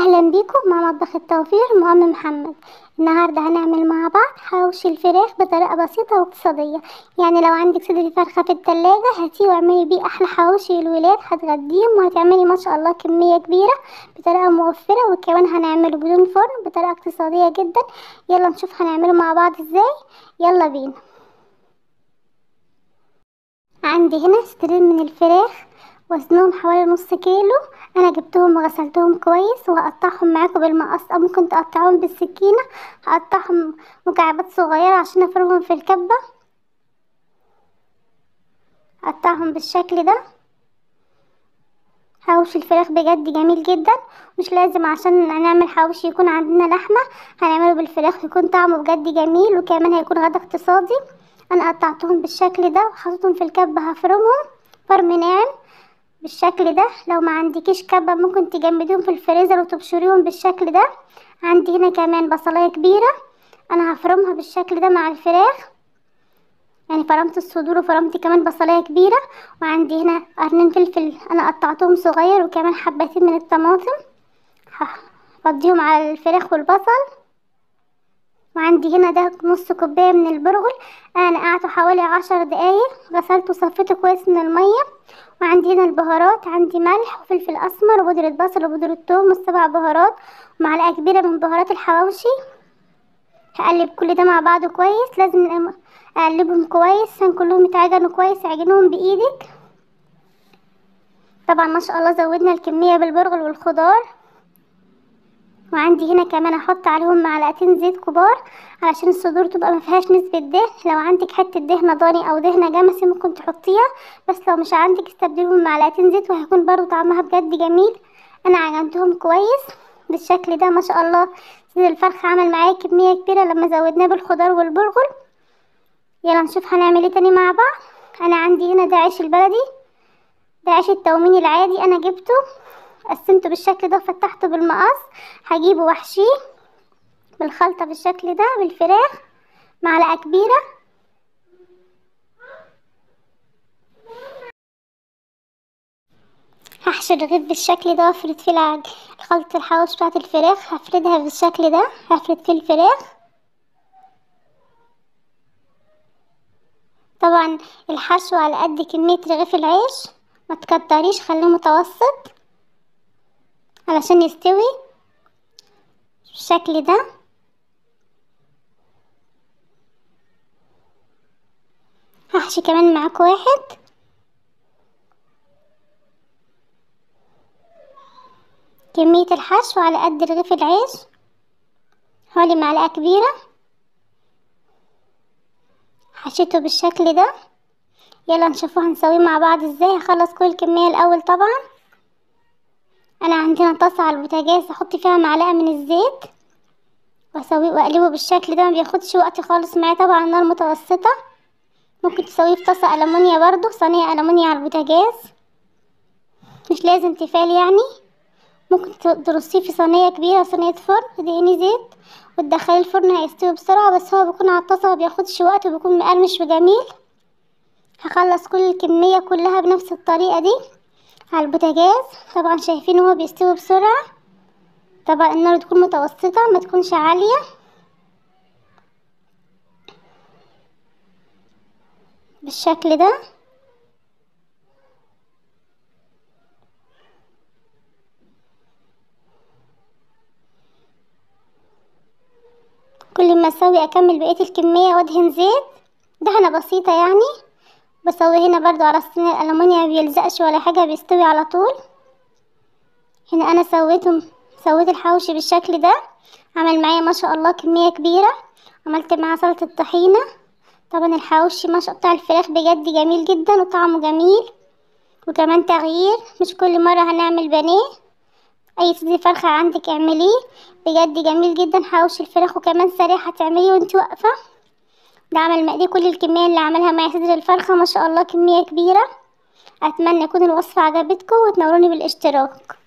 اهلا بيكم مع مطبخ التوفير مع ام محمد. النهارده هنعمل مع بعض حواوشي الفراخ بطريقه بسيطه واقتصاديه. يعني لو عندك صدر فرخه في التلاجة هاتيه واعملي بيه احلى حواوشي للولاد، هتغديهم وهتعملي ما شاء الله كميه كبيره بطريقه موفره، وكمان هنعمله بدون فرن بطريقه اقتصاديه جدا. يلا نشوف هنعمله مع بعض ازاي. يلا بينا. عندي هنا صدرين من الفراخ وزنهم حوالي نص كيلو. انا جبتهم وغسلتهم كويس وهقطعهم معاكم بالمقص او ممكن تقطعوهم بالسكينه. هقطعهم مكعبات صغيره عشان افرمهم في الكبه. هقطعهم بالشكل ده. حواوشي الفراخ بجد جميل جدا، مش لازم عشان نعمل حواوشي يكون عندنا لحمه، هنعمله بالفراخ يكون طعمه بجد جميل وكمان هيكون غدا اقتصادي. انا قطعتهم بالشكل ده وحطيتهم في الكبه، هفرمهم فرم ناعم بالشكل ده. لو ما عندكيش كبة ممكن تجمديهم في الفريزر وتبشريهم بالشكل ده. عندي هنا كمان بصلاية كبيرة، انا هفرمها بالشكل ده مع الفراخ. يعني فرمت الصدور وفرمت كمان بصلاية كبيرة. وعندي هنا قرنين فلفل انا قطعتهم صغير وكمان حبتين من الطماطم هفضيهم على الفراخ والبصل. وعندي هنا ده نص كوباية من البرغل، انا نقعته حوالي 10 دقايق، غسلته وصفيته كويس من المية. وعندي هنا البهارات، عندي ملح وفلفل اسمر وبودرة بصل وبودرة ثوم والسبع بهارات ومعلقة كبيرة من بهارات الحواوشي. هقلب كل ده مع بعضه كويس، لازم اقلبهم كويس عشان كلهم يتعجنوا كويس، اعجنهم بايدك. طبعا ما شاء الله زودنا الكمية بالبرغل والخضار. وعندي هنا كمان احط عليهم معلقتين زيت كبار علشان الصدور تبقى ما فيهاش نسبة دهن. لو عندك حتة دهنة ضاني او دهنة جمسي ممكن تحطيها، بس لو مش عندك استبدلهم بمعلقتين زيت وهيكون برضو طعمها بجد جميل. انا عجنتهم كويس بالشكل ده. ما شاء الله صدر الفرخ عمل معايا كمية كبيرة لما زودناه بالخضار والبرغل. يلا نشوف هنعمل ايه تاني مع بعض. انا عندي هنا ده عيش البلدي، ده عيش التوميني العادي، انا جبته قسمته بالشكل ده وفتحته بالمقص. هجيبه واحشيه بالخلطة بالشكل ده بالفراخ معلقة كبيرة. هحشي الرغيف بالشكل ده وافرد فيه خلطة الحواوشي بتاعت الفراخ، هفردها بالشكل ده، هفرد فيه الفراخ. طبعا الحشو على قد كمية رغيف العيش، ما تكتريش، خليه متوسط علشان يستوي بالشكل ده. هحشي كمان معاك واحد. كمية الحشو على قد رغيف العيش، حوالي معلقة كبيرة. حشيته بالشكل ده. يلا نشوفه هنسويه مع بعض ازاي. هخلص كل الكمية الاول. طبعا انا عندنا طاسة على البوتاجاز، احط فيها معلقة من الزيت واسويه واقلبه بالشكل ده، ما بياخدش وقت خالص معايا. طبعا النار متوسطة. ممكن تسويه في طاسة ألمونيا برضو، صينية ألمونيا على البوتاجاز، مش لازم تيفال يعني. ممكن ترصيه في صينية كبيرة، صينية فرن، تدهني زيت وتدخليه الفرن، هيستوي بسرعة. بس هو بيكون على الطاسة مبياخدش وقت وبيكون مقرمش وجميل. هخلص كل الكمية كلها بنفس الطريقة دي على البوتاجاز. طبعا شايفين هو بيستوي بسرعة. طبعا النار تكون متوسطة ما تكونش عالية بالشكل ده. كل ما اسوي اكمل بقية الكمية وادهن زيت دهنة بسيطة يعني. بسوي هنا برضو على الصينية الألمونيا، مبيلزقش ولا حاجة، بيستوي على طول. هنا انا سويت الحواوشي بالشكل ده، عمل معايا ما شاء الله كمية كبيرة. عملت معاه سلطة طحينة. طبعا الحواوشي ما شاء بتاع الفراخ بجد جميل جدا وطعمه جميل، وكمان تغيير، مش كل مرة هنعمل بانيه. اي صدر فرخة عندك اعمليه، بجد جميل جدا حواوشي الفراخ، وكمان سريع هتعمليه وانت واقفة. ده عمل مقلي كل الكمية اللي عملها مع صدر الفرخة، ما شاء الله كمية كبيرة. اتمنى يكون الوصفة عجبتكم وتنوروني بالاشتراك.